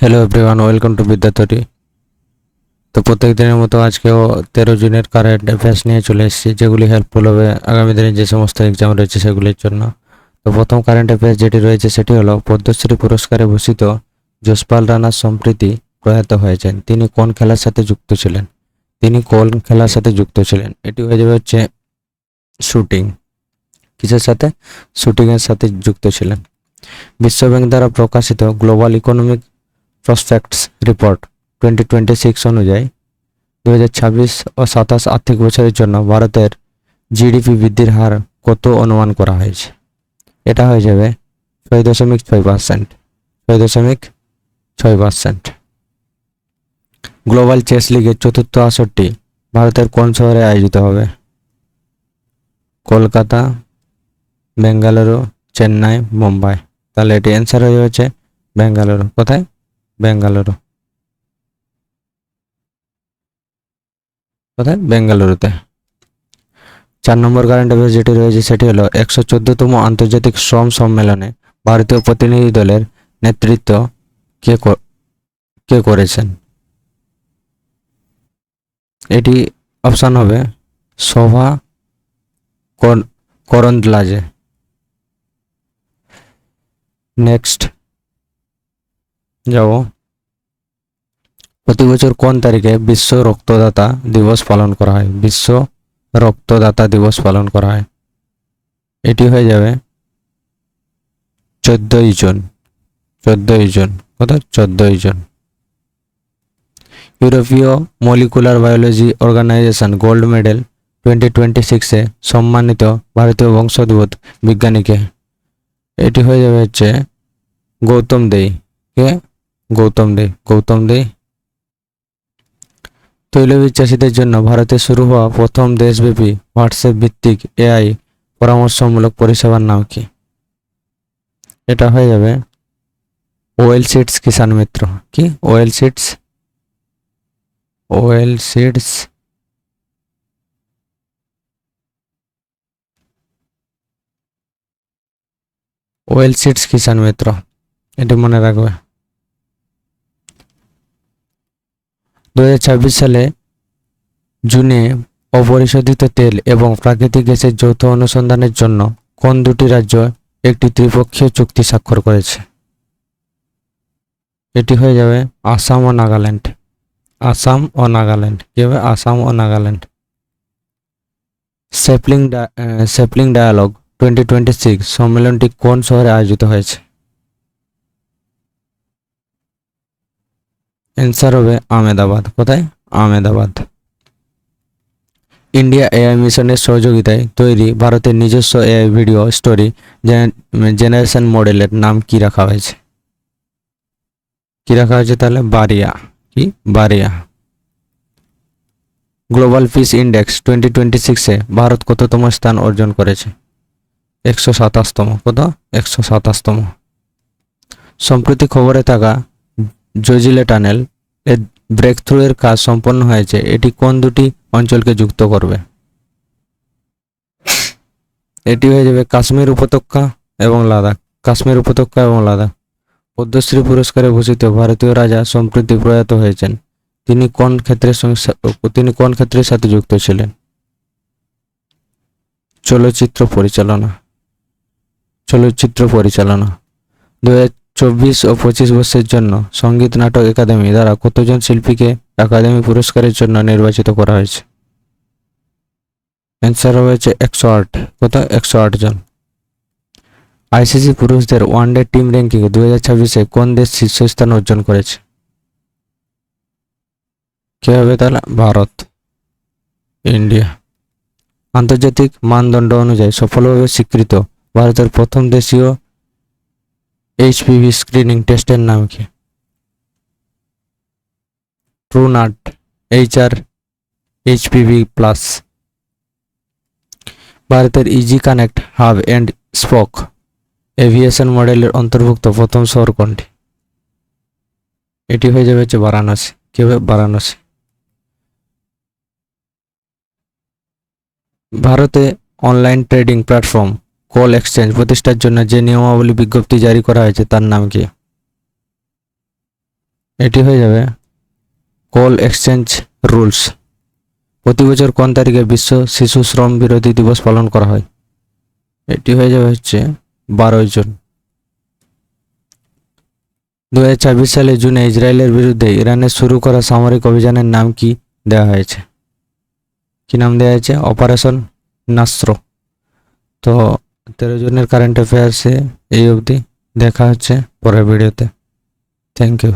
Hello everyone, welcome to Vidyatari. তো প্রত্যেক দিনের মতো আজকেও 13 জুনের কারেন্ট অ্যাফেয়ার্স নিয়ে চলে এসেছি, যেগুলি হেল্পফুল হবে আগামী দিনে যে সমস্ত এক্সাম রয়েছে সেগুলির জন্য। তো প্রথম কারেন্ট অ্যাফেয়ার্স যেটি রয়েছে সেটি হলো পদ্মশ্রী পুরস্কারে ভূষিত যশপাল রানা সম্প্রতি প্রয়াত হয়েছেন। তিনি কোন খেলার সাথে যুক্ত ছিলেন? এটি হয়ে যাবে হচ্ছে শুটিং। কিসের সাথে? শুটিংয়ের সাথে যুক্ত ছিলেন। বিশ্বব্যাংক দ্বারা প্রকাশিত গ্লোবাল ইকোনমিক প্রসপেক্টস রিপোর্ট 2026 অনুযায়ী 2026 ও 27 আর্থিক বছরের জন্য ভারতের জিডিপি বৃদ্ধির হার কত অনুমান করা হয়েছে? এটা হয়ে যাবে 6.6%। 6.6%। গ্লোবাল চেস লিগের চতুর্থ আসরটি ভারতের কোন শহরে আয়োজিত হবে? কলকাতা, বেঙ্গালুরু, চেন্নাই, মুম্বাই। তাহলে এটি অ্যান্সার হয়ে যাচ্ছে বেঙ্গালুরু। কোথায়? বেঙ্গালুরু। কোথায়? বেঙ্গালুরুতে। 4 নম্বর কারেন্ট অ্যাফেয়ার্স যেটি রয়েছে সেটি হলো 114তম আন্তর্জাতিক শ্রম সম্মেলনে ভারতীয় প্রতিনিধি দলের নেতৃত্ব কে করেছেন? এটি অপশন হবে শোভা করন্দলাজে। নেক্সট যাব, প্রতি বছর কোন তারিখে বিশ্ব রক্তদাতা দিবস পালন করা হয়? বিশ্ব রক্তদাতা দিবস পালন করা হয়। এটি হয়ে যাবে 14ই জুন। 14ই জুন। কোথায়? 14ই জুন। ইউরোপীয় molecular biology organization gold medal 2026-এ সম্মানিত ভারতীয় বংশোদ্ভূত বিজ্ঞানীকে? এটি হয়ে যাবে হচ্ছে গৌতম দে। কে? গৌতম দে। তৈলবীজ চাষীদের জন্য ভারতে শুরু হওয়া প্রথম দেশব্যাপী হোয়াটসঅ্যাপ ভিত্তিক এআই পরামর্শমূলক পরিষেবার নাম কি? এটা হয়ে যাবে ওয়েল সিডস কিষাণ মিত্র। কি? ওয়েল সিডস কিষাণ মিত্র। এটি মনে রাখবে। 2026 সালে জুনে অপরিশোধিত তেল এবং প্রাকৃতিক গ্যাসের যৌথ অনুসন্ধানের জন্য কোন দুটি রাজ্য একটি ত্রিপক্ষীয় চুক্তি স্বাক্ষর করেছে? এটি হয়ে যাবে আসাম ও নাগাল্যান্ড। কি হবে? আসাম ও নাগাল্যান্ড। স্যাপলিং ডায়ালগ 2026 সম্মেলনটি কোন শহরে আয়োজিত হয়েছে? অ্যান্সার হবে আহমেদাবাদ। কোথায়? আহমেদাবাদ। ইন্ডিয়া এআই মিশনের সহযোগিতায় তৈরি ভারতের নিজস্ব এআই ভিডিও স্টোরি জেনারেশন মডেলের নাম কি রাখা হয়েছে? তাহলে বারিয়া। কি? বারিয়া। গ্লোবাল পিস ইন্ডেক্স 2026-এ ভারত কততম স্থান অর্জন করেছে? 127তম। কত? 127তম। সম্প্রতি খবরে থাকা জজিলে টানেল এর ব্রেক থ্রু এর কাজ সম্পন্ন হয়েছে। এটি কোন দুটি অঞ্চলকে যুক্ত করবে? এটি হয়ে যাবে কাশ্মীর উপত্যকা এবং লাদাখ। পদ্মশ্রী পুরস্কারে ভূষিত ভারতীয় রাজা সম্প্রতি প্রয়াত হয়েছেন। তিনি কোন ক্ষেত্রের সাথে যুক্ত ছিলেন? চলচ্চিত্র পরিচালনা। 2024 ও 25 বর্ষের জন্য সঙ্গীত নাটক একাডেমি দ্বারা কতজন শিল্পীকে একাডেমি পুরস্কারের জন্য নির্বাচিত করা হয়েছে? অ্যান্সার হয়েছে 108। কত? 108 জন। আইসিসি পুরুষদের ওয়ানডে টিম র্যাঙ্কিং 2026-এ কোন দেশ শীর্ষস্থান অর্জন করেছে? কে হবে তাহলে? ভারত। ইন্ডিয়া। আন্তর্জাতিক মানদণ্ড অনুযায়ী সফলভাবে স্বীকৃত ভারতের প্রথম দেশীয় এইচপিভি স্ক্রিনিং টেস্টের নাম কি? ট্রুনাট HR HPV প্লাস। ভারতের easy connect hub and spoke aviation মডেলের অন্তর্ভুক্ত প্রথম শহর কোনটি? এটি হয়ে যাবে হচ্ছে বারাণসী। কি হবে? বারাণসী। ভারতে online trading platform call exchange প্রতিষ্ঠার জন্য যে নিয়মাবলী বিজ্ঞপ্তি জারি করা হয়েছে তার নাম কি? এটি হয়ে যাবে কোল এক্সচেঞ্জ রুলস। প্রতি বছর কোন তারিখে বিশ্ব শিশু শ্রম বিরোধী দিবস পালন করা হয়? এটি হয়ে যাবে হচ্ছে 12 জুন। 2026 সালে জুনে ইসরায়েলের বিরুদ্ধে ইরানের শুরু করা সামরিক অভিযানের নাম কি দেওয়া হয়েছে? কি নাম দেওয়া হয়েছে? অপারেশন নাস্র। তো 13 জনের কারেন্ট অ্যাফেয়ার্সে এই অবধি। দেখা হচ্ছে পরের ভিডিওতে। Thank you.